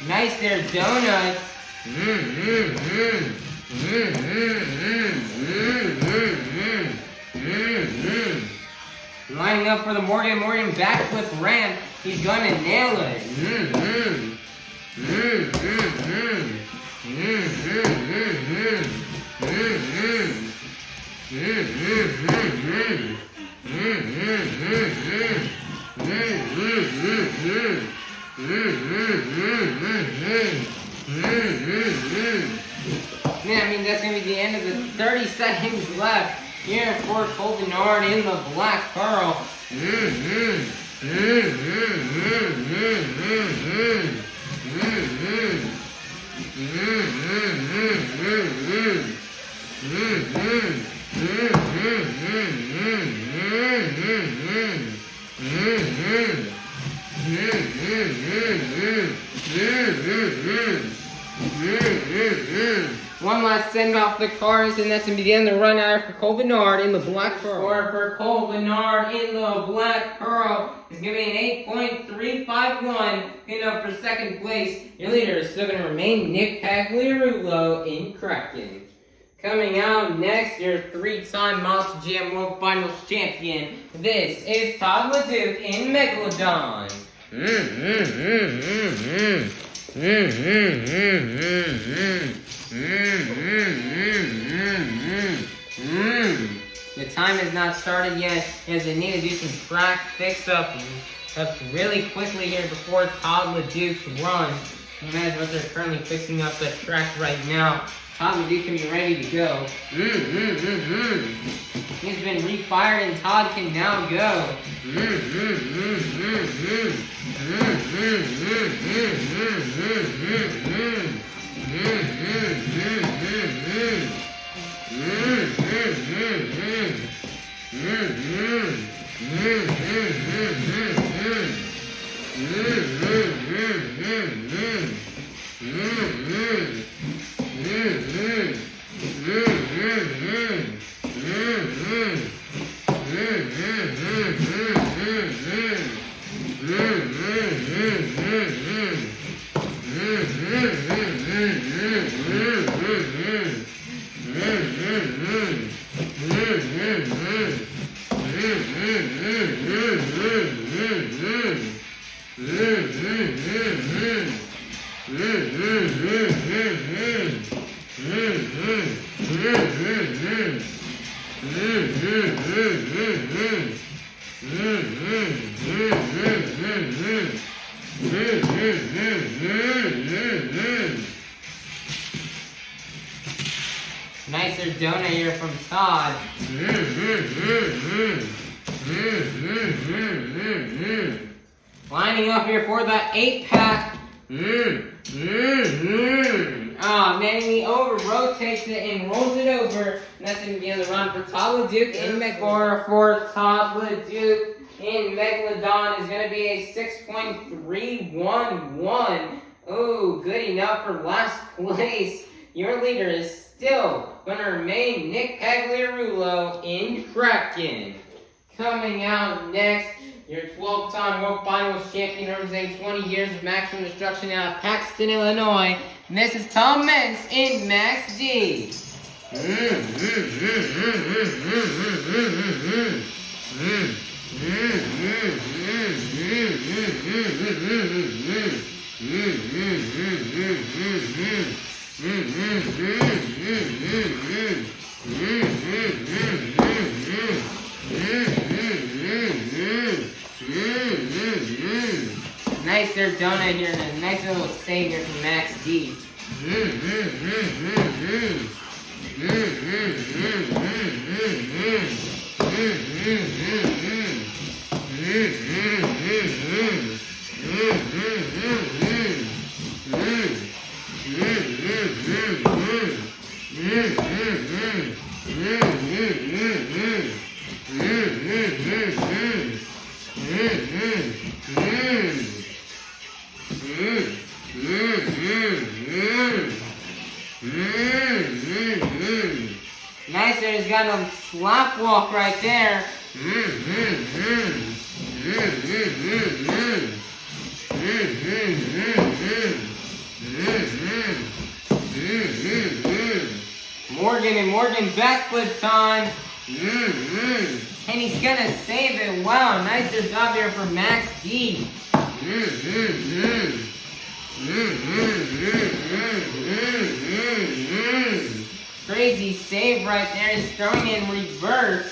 Nice there, donuts. Lining up for the Morgan backflip ramp. He's gonna nail it. Yeah, I mean, that's going to be the end of the 30 seconds left here for Cole Bernard in the Black Pearl. One last send off the cars, and that's going to be the end of the run out for Cole Bernard in the Black Pearl. Or for Cole Bernard in the Black Pearl, it's going to be an 8.351, picking up for second place. Your leader is still going to remain Nick Pagliarulo in Kraken. Coming out next, your three-time Monster Jam World Finals champion. This is Todd LeDuc in Megalodon. The time has not started yet, as they need to do some track fix-up really quickly here before Todd LeDuc's run. Imagine what they're currently fixing up the track right now. Todd LeDuc can be ready to go. He's been refired and Todd can now go. Nicer donut here from Todd. Lining up here for the 8-pack. Ah, man, he over-rotates it and rolls it over. And that's going to be on the run for Todd LeDuc in Megora. For Todd LeDuc in Megalodon is going to be a 6.311. Oh, good enough for last place. Your leader is still going to remain Nick Pagliarulo in Kraken. Coming out next, your 12-time World Finals champion, representing 20 years of Maximum Destruction out of Paxton, Illinois. And this is Tom Mentz in Max D. Nice there donut here and a nice little save here from Max D. Nice there, he's got a slap walk right there. Morgan backflip time. And he's gonna save it. Wow, nicer job here for Max D. Crazy save right there. He's throwing in reverse.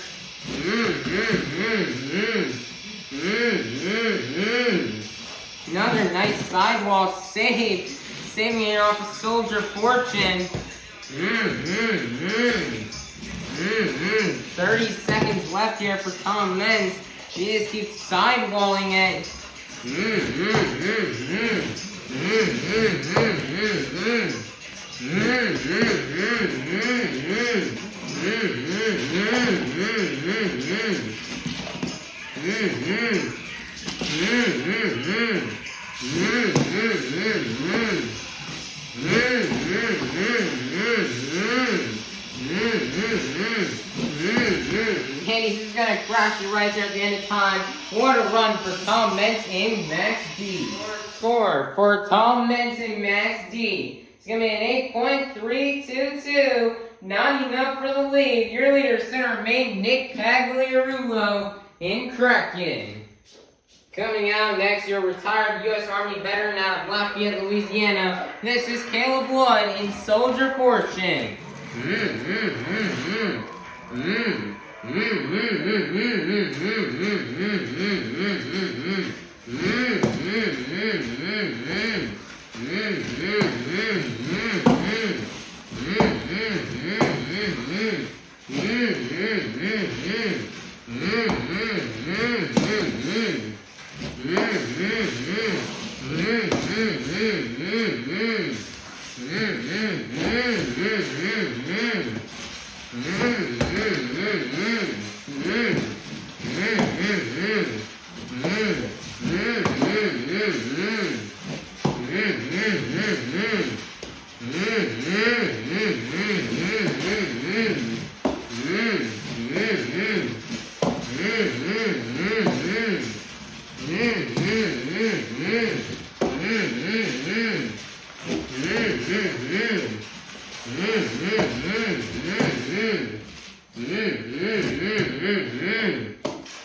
Another nice sidewall save. Saving it off of Soldier Fortune. Mm-hmm. 30 seconds left here for Tom Menz. She just keeps sidewalling it. Candy's just gonna crash it right there at the end of time. What a run for Tom Menz and Max D. Score for Tom Menz and Max D. It's gonna be an 8.322. Not enough for the lead. Your leader center remained Nick Pagliarulo in Kraken. Coming out next, your retired U.S. Army veteran out of Lafayette, Louisiana. This is Caleb Wood in Soldier Fortune.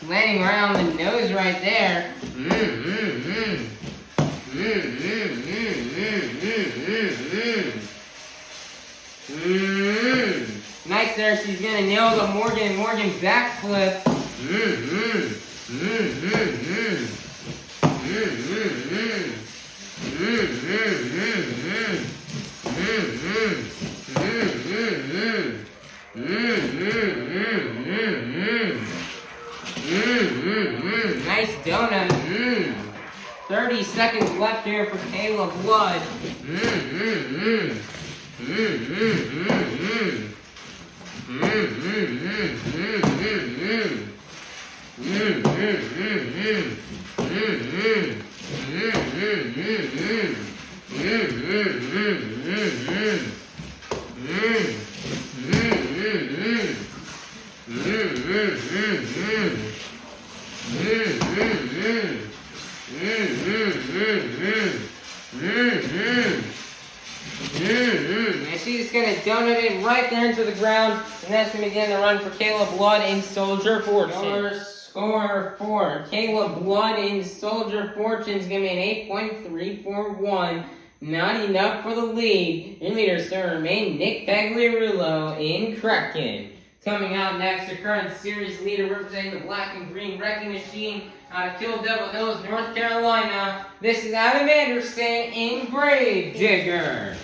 Landing around the nose right there. Nice there. She's gonna nail the Morgan backflip. Nice donut. 30 seconds left here for Caleb Wood. And she's gonna donut it right there into the ground, and that's gonna begin the run for Caleb Wood in Soldier Fortune. Your score for Caleb Wood in Soldier Fortune is gonna be an 8.341. Not enough for the lead. Your leader still remain Nick Pagliarulo in Kraken. Coming out next, the current series leader representing the black and green wrecking machine out of Kill Devil Hills, North Carolina. This is Adam Anderson in Grave Digger.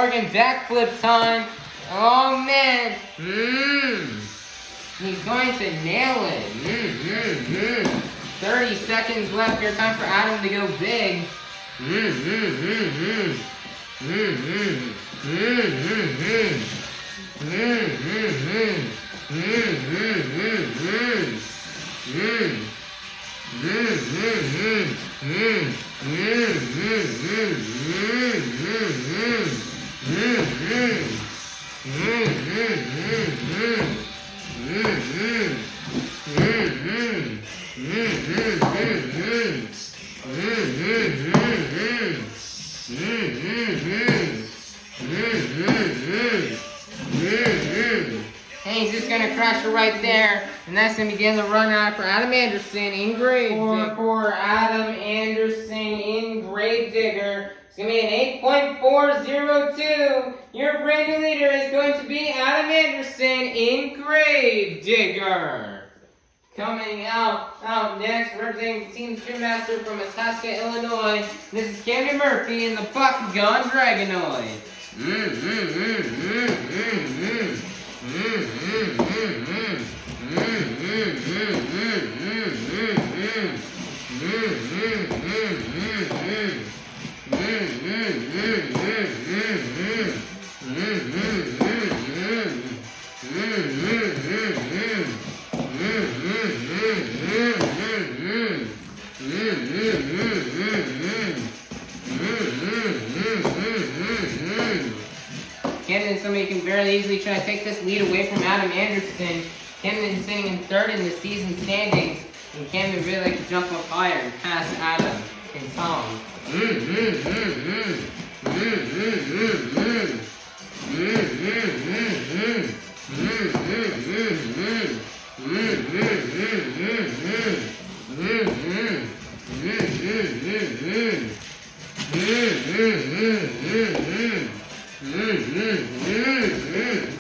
friggin' backflip time. Oh man. He's going to nail it. 30 seconds left here. Time for Adam to go big. And he's just gonna crash it right there, and that's gonna begin the run out for Adam Anderson in Gravedigger. For Adam Anderson in Gravedigger, it's gonna be an 8.402. Your brand new leader is going to be Adam Anderson in Gravedigger. Coming out next, representing the team's Gym Master from Itasca, Illinois. This is Camden Murphy in the Bakugan Dragonoid. Camden, somebody can very easily try to take this lead away from Adam Anderson. Camden sitting in third in the season standings, and Camden really like to jump up higher and pass Adam and Tom.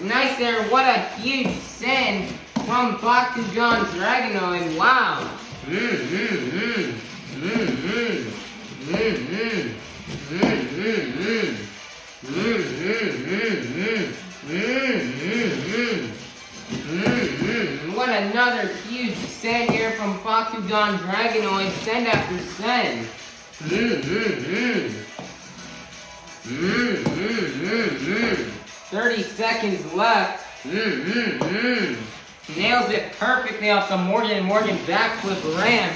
Nice there, what a huge send from Bakugan Dragonoid, wow. What another huge send here from Bakugan Dragonoid, send after send. 30 seconds left. Nails it perfectly off the Morgan backflip ramp.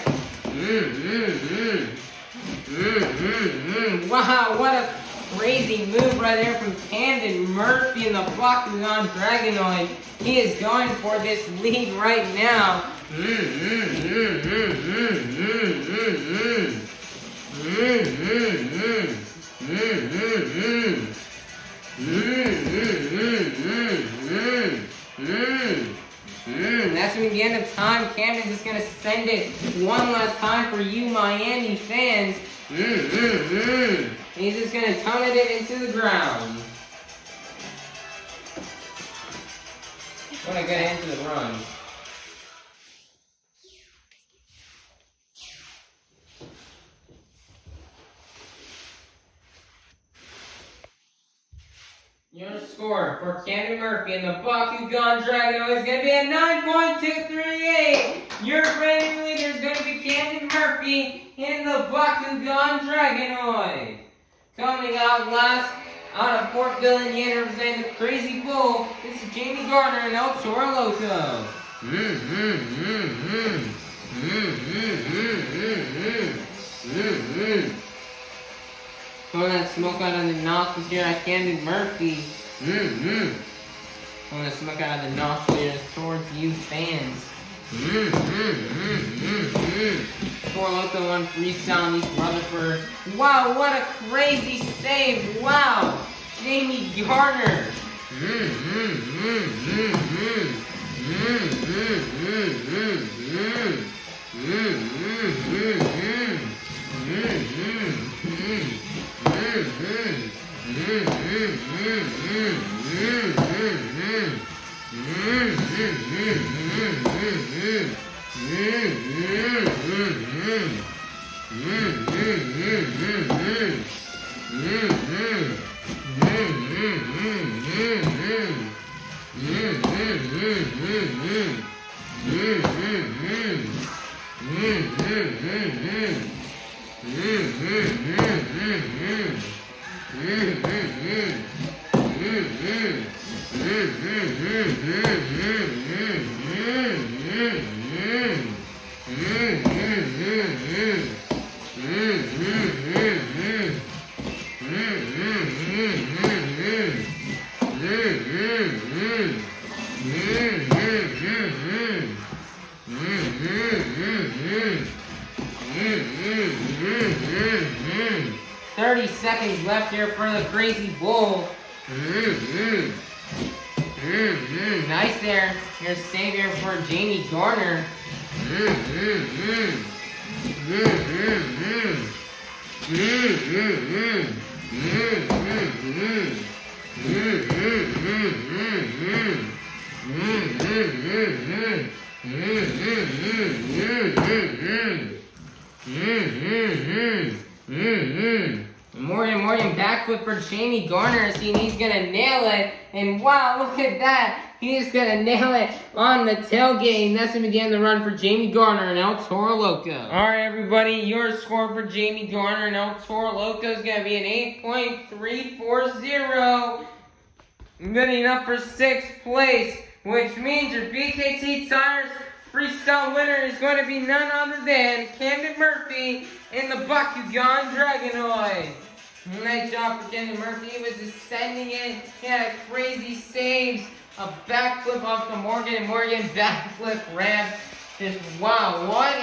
Wow, what a crazy move right there from Camden Murphy in the Bakugan Dragonoid. He is going for this lead right now. That's gonna be the end of time. Camden's just gonna send it one last time for you Miami fans. He's just gonna tunnel it into the ground. What a good end to the run. Your score for Camden Murphy and the Bakugan Dragonoid is going to be a 9.238. Your brand new leader is going to be Camden Murphy in the Bakugan Dragonoid. Coming out last, out of Fort Bill, Indiana, representing the Crazy Bull, this is Jamie Gardner and El Toro Loco. Throwing that smoke out of the nostrils here at Camden Murphy. Throwing that smoke out of the nostrils here towards you fans. Toro Loco on freestyle East Rutherford. Wow, what a crazy save! Wow, Jamie Gardner. Mm-hmm. 30 seconds left here for the Crazy Bull. Nice there. Your savior for Jamie Garner. Morgan backflip for Jamie Garner, seeing he's gonna nail it. And wow, look at that. He's gonna nail it on the tailgate. And that's gonna be the end of the run for Jamie Garner and El Toro Loco. Alright, everybody, your score for Jamie Garner and El Toro Loco is gonna be an 8.340. Good enough for 6th place, which means your BKT Tires freestyle winner is going to be none other than Camden Murphy in the Bakugan Dragonoid. Nice job for Camden Murphy. He was ascending it. He had crazy saves, a backflip off the Morgan backflip ramp. Just wow, what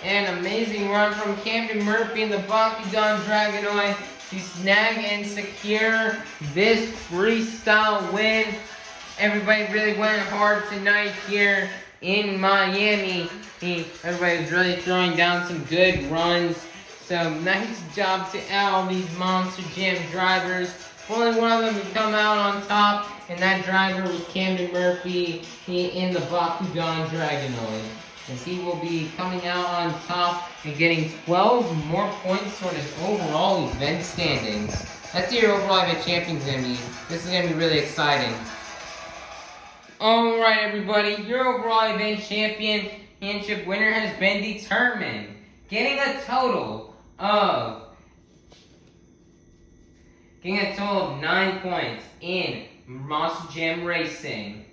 an amazing run from Camden Murphy in the Bakugan Dragonoid to snag and secure this freestyle win. Everybody really went hard tonight here in Miami. Everybody was really throwing down some good runs. So nice job to all these Monster Jam drivers. Only one of them could come out on top, and that driver was Camden Murphy in the Bakugan Dragonoid. As he will be coming out on top and getting 12 more points toward his overall event standings. That's your overall event champions gonna be. This is gonna be really exciting. Alright, everybody, your overall event championship winner has been determined. Getting a total of 9 points in Monster Jam Racing.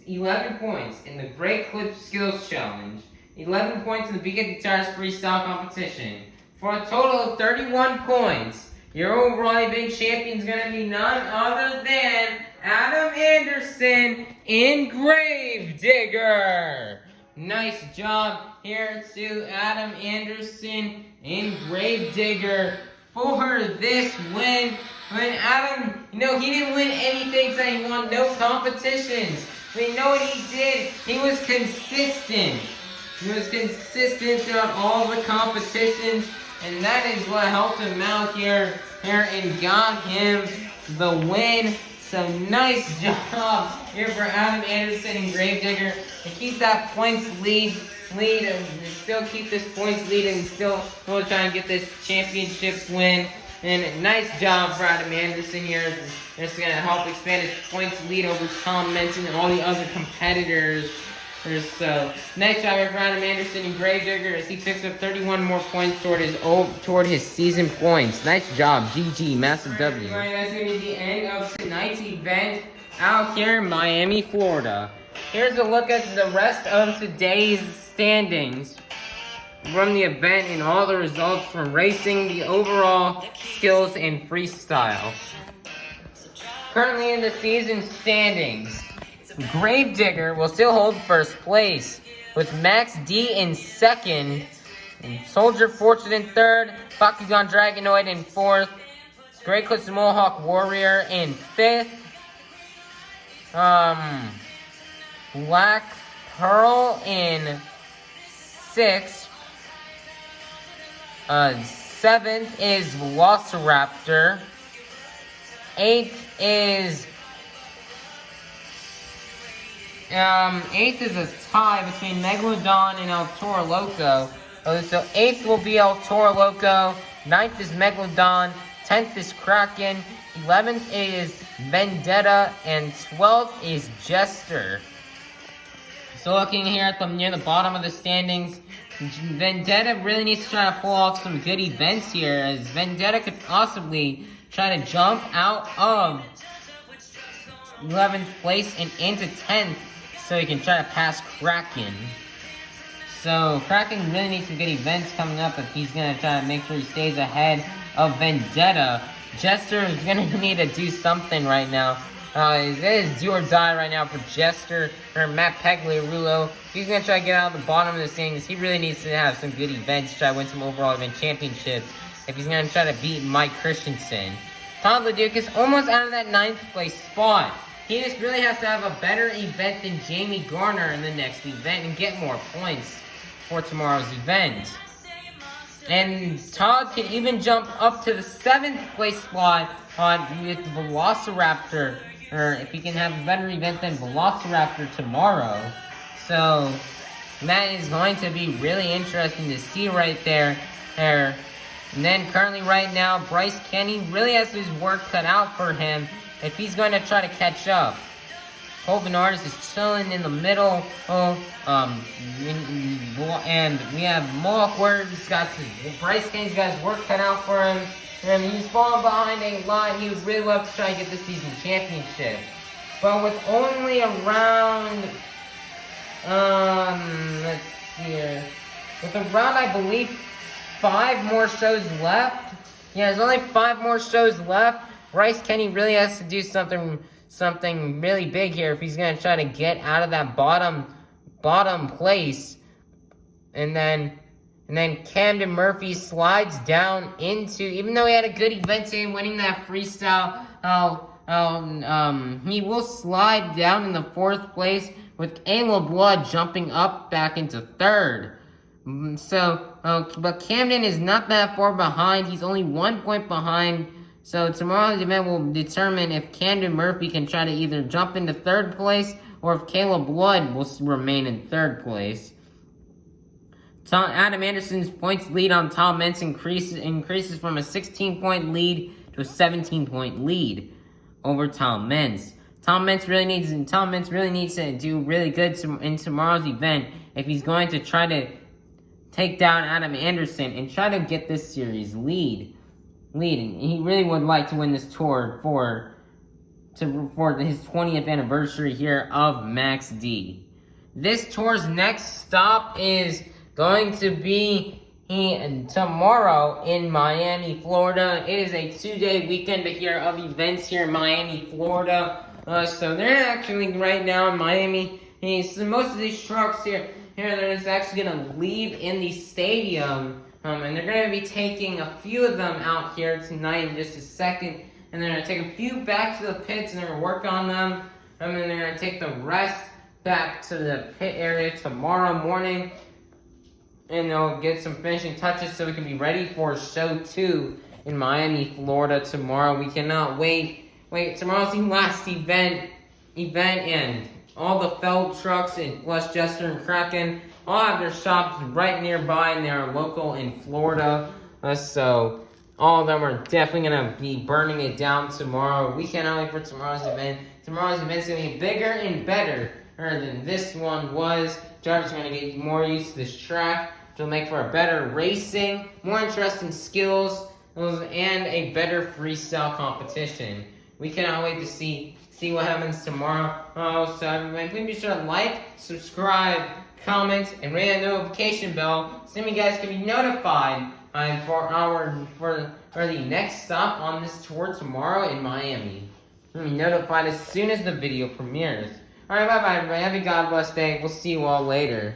11 points in the Great Clip Skills Challenge. 11 points in the BKT Tires Freestyle Competition. For a total of 31 points. Your overall event champion is going to be none other than Adam Anderson in Gravedigger. Nice job here to Adam Anderson in Gravedigger for this win. When Adam, he didn't win anything, so he won no competitions. We know what he did. He was consistent. He was consistent throughout all the competitions. And that is what helped him out here and got him the win. So nice job here for Adam Anderson and Gravedigger to keep that points lead and still keep this points lead and still really trying to get this championship win. And nice job for Adam Anderson here. It's going to help expand his points lead over Tom Menton and all the other competitors. So, nice job here for Adam Anderson and Gravedigger as he picks up 31 more points toward his season points. Nice job, GG, massive W. Alright, that's going to be the end of tonight's event out here in Miami, Florida. Here's a look at the rest of today's standings from the event and all the results from racing, the overall skills, and freestyle. Currently in the season standings, Gravedigger will still hold first place, with Max D in second, Soldier Fortune in third, Bakugan Dragonoid in fourth, Great Clips Mohawk Warrior in fifth, Black Pearl in sixth, seventh is Velociraptor, eighth is a tie between Megalodon and El Toro Loco. So 8th will be El Toro Loco, 9th is Megalodon, 10th is Kraken, 11th is Vendetta, and 12th is Jester. So looking here at near the bottom of the standings, Vendetta really needs to try to pull off some good events here, as Vendetta could possibly try to jump out of 11th place and into 10th, so he can try to pass Kraken. So Kraken really needs some good events coming up if he's going to try to make sure he stays ahead of Vendetta. Jester is going to need to do something right now. It is do or die right now for Jester or Matt Pagliarulo. He's going to try to get out of the bottom of the standings. He really needs to have some good events to try to win some overall event championships if he's going to try to beat Mike Christensen. Todd LeDuc is almost out of that 9th place spot. He just really has to have a better event than Jamie Garner in the next event and get more points for tomorrow's event. And Todd can even jump up to the 7th place spot with Velociraptor, or if he can have a better event than Velociraptor tomorrow. So that is going to be really interesting to see right there. And then currently right now, Bryce Kenny really has his work cut out for him if he's going to try to catch up. Colvin Artis is chilling in the middle. And we have Mohawk where he's got Bryce Kenny's got his work cut out for him. And he's falling behind a lot. He would really love to try to get the season championship. But with only around, let's see here. With around, I believe, 5 more shows left. Yeah, there's only 5 more shows left. Bryce Kenny really has to do something really big here if he's going to try to get out of that bottom place. And then Camden Murphy slides down into, even though he had a good event today winning that freestyle, he will slide down in the 4th place with Ayla Blood jumping up back into 3rd. But Camden is not that far behind. He's only 1 point behind. So tomorrow's event will determine if Camden Murphy can try to either jump into 3rd place or if Caleb Blood will remain in 3rd place. Adam Anderson's points lead on Tom Mentz increases from a 16-point lead to a 17-point lead over Tom Mentz. Tom Mentz really needs to do really good in tomorrow's event if he's going to try to take down Adam Anderson and try to get this series leading. He really would like to win this tour for his 20th anniversary here of Max D. This tour's next stop is going to be tomorrow in Miami, Florida. It is a 2-day weekend here of events here in Miami, Florida. So they're actually right now in Miami. So most of these trucks here they're just actually going to leave in the stadium. And they're going to be taking a few of them out here tonight in just a second. And they're going to take a few back to the pits and they're going to work on them. And then they're going to take the rest back to the pit area tomorrow morning. And they'll get some finishing touches so we can be ready for show 2 in Miami, Florida tomorrow. We cannot wait. Tomorrow's the last event and all the Feld trucks and plus Jester and Kraken all have their shops right nearby and they're local in Florida. So all of them are definitely going to be burning it down tomorrow. We cannot wait for tomorrow's event. Tomorrow's event is going to be bigger and better than this one was. Drivers are going to get more used to this track, which will make for a better racing, more interesting skills, and a better freestyle competition. We cannot wait to see what happens tomorrow. So everybody, please be sure to like, subscribe, comment, and ring that notification bell so you guys can be notified for the next stop on this tour tomorrow in Miami. You'll be notified as soon as the video premieres. Alright, bye-bye everybody. Have a God bless day. We'll see you all later.